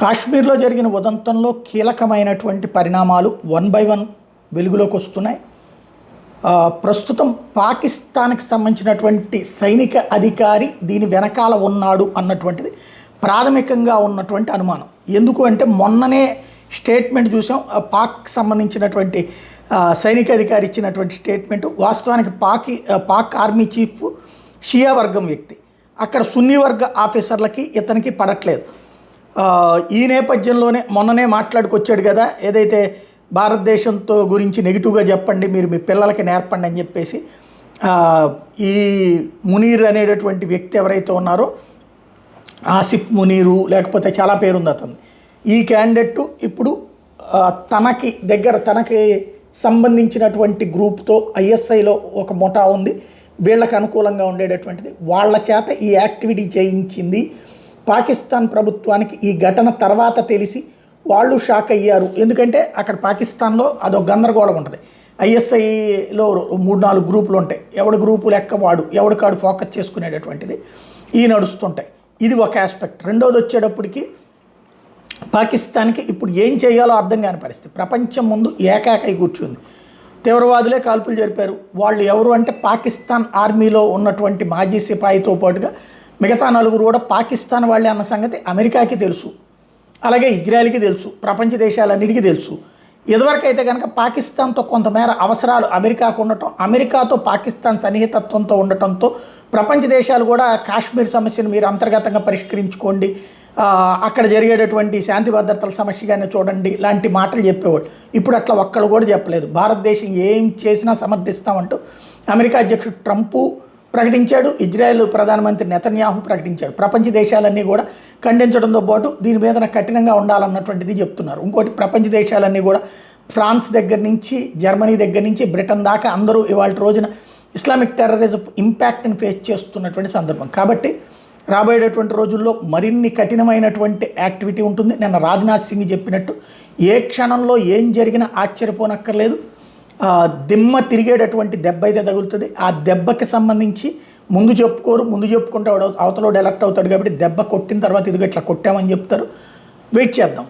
కాశ్మీర్లో జరిగిన ఉదంతంలో కీలకమైనటువంటి పరిణామాలు వన్ బై వన్ వెలుగులోకి వస్తున్నాయి. ప్రస్తుతం పాకిస్తాన్కి సంబంధించినటువంటి సైనిక అధికారి దీని వెనకాల ఉన్నాడు అన్నటువంటిది ప్రాథమికంగా ఉన్నటువంటి అనుమానం. ఎందుకు అంటే మొన్ననే స్టేట్మెంట్ చూసాం. పాక్ సంబంధించినటువంటి సైనిక అధికారి ఇచ్చినటువంటి స్టేట్మెంటు వాస్తవానికి పాక్ ఆర్మీ చీఫ్ షియా వర్గం వ్యక్తి. అక్కడ సున్నీ వర్గ ఆఫీసర్లకి ఇతనికి పడట్లేదు. ఈ నేపథ్యంలోనే మొన్ననే మాట్లాడుకొచ్చాడు కదా, ఏదైతే భారతదేశంతో గురించి నెగిటివ్గా చెప్పండి, మీరు మీ పిల్లలకి నేర్పండి అని చెప్పేసి ఈ మునీర్ అనేటటువంటి వ్యక్తి ఎవరైతే ఉన్నారో, ఆసిఫ్ మునీరు లేకపోతే చాలా పేరుంది అతను, ఈ క్యాండిడేట్ ఇప్పుడు తనకి సంబంధించినటువంటి గ్రూప్తో ఐఎస్ఐలో ఒక ముఠా ఉంది, వీళ్ళకి అనుకూలంగా ఉండేటటువంటిది, వాళ్ళ చేత ఈ యాక్టివిటీ చేయించింది. పాకిస్తాన్ ప్రభుత్వానికి ఈ ఘటన తర్వాత తెలిసి వాళ్ళు షాక్ అయ్యారు. ఎందుకంటే అక్కడ పాకిస్తాన్లో అదొక గందరగోళం ఉంటుంది. ఐఎస్ఐలో 3-4 గ్రూపులు ఉంటాయి. ఎవడి గ్రూపు లెక్క వాడు ఎవడికాడు ఫోకస్ చేసుకునేటటువంటిది ఈ నడుస్తుంటాయి. ఇది ఒక ఆస్పెక్ట్. రెండోది వచ్చేటప్పటికి పాకిస్తాన్కి ఇప్పుడు ఏం చేయాలో అర్థం కాని పరిస్థితి. ప్రపంచం ముందు ఏకాకై కూర్చుంది. తీవ్రవాదులే కాల్పులు జరిపారు. వాళ్ళు ఎవరు అంటే పాకిస్తాన్ ఆర్మీలో ఉన్నటువంటి మాజీ సిపాయితో పాటుగా మిగతా 4 కూడా పాకిస్తాన్ వాళ్ళే అన్న సంగతి అమెరికాకి తెలుసు, అలాగే ఇజ్రాయెల్కి తెలుసు, ప్రపంచ దేశాలన్నిటికీ తెలుసు. ఇదివరకైతే కనుక పాకిస్తాన్తో కొంతమేర అవసరాలు అమెరికాకు ఉండటం, అమెరికాతో పాకిస్తాన్ సన్నిహితత్వంతో ఉండటంతో ప్రపంచ దేశాలు కూడా కాశ్మీర్ సమస్యను మీరు అంతర్గతంగా పరిష్కరించుకోండి, అక్కడ జరిగేటటువంటి శాంతి భద్రతల సమస్యగానే చూడండి లాంటి మాటలు చెప్పేవాడు. ఇప్పుడు అట్లా ఒక్కళ్ళు కూడా చెప్పలేదు. భారతదేశం ఏం చేసినా సమర్థిస్తామంటూ అమెరికా అధ్యక్షుడు ట్రంపు ప్రకటించాడు, ఇజ్రాయెల్ ప్రధానమంత్రి నెతన్యాహు ప్రకటించాడు. ప్రపంచ దేశాలన్నీ కూడా ఖండించడంతో పాటు దీని మీద కఠినంగా ఉండాలన్నటువంటిది చెప్తున్నారు. ఇంకోటి, ప్రపంచ దేశాలన్నీ కూడా ఫ్రాన్స్ దగ్గర నుంచి జర్మనీ దగ్గర నుంచి బ్రిటన్ దాకా అందరూ ఇవాళ రోజున ఇస్లామిక్ టెర్రరిజం ఇంపాక్ట్ని ఫేస్ చేస్తున్నటువంటి సందర్భం. కాబట్టి రాబోయేటటువంటి రోజుల్లో మరిన్ని కఠినమైనటువంటి యాక్టివిటీ ఉంటుంది. నిన్న రాజ్నాథ్ సింగ్ చెప్పినట్టు ఏ క్షణంలో ఏం జరిగినా ఆశ్చర్యపోనక్కర్లేదు. దిమ్మ తిరిగేటటువంటి దెబ్బ అయితే తగులుతుంది. ఆ దెబ్బకి సంబంధించి ముందు చెప్పుకుంటే అవతలోడు ఎలక్ట్ అవుతాడు. కాబట్టి దెబ్బ కొట్టిన తర్వాత ఇదిగో ఇట్లా కొట్టామని చెప్తారు. వెయిట్ చేద్దాం.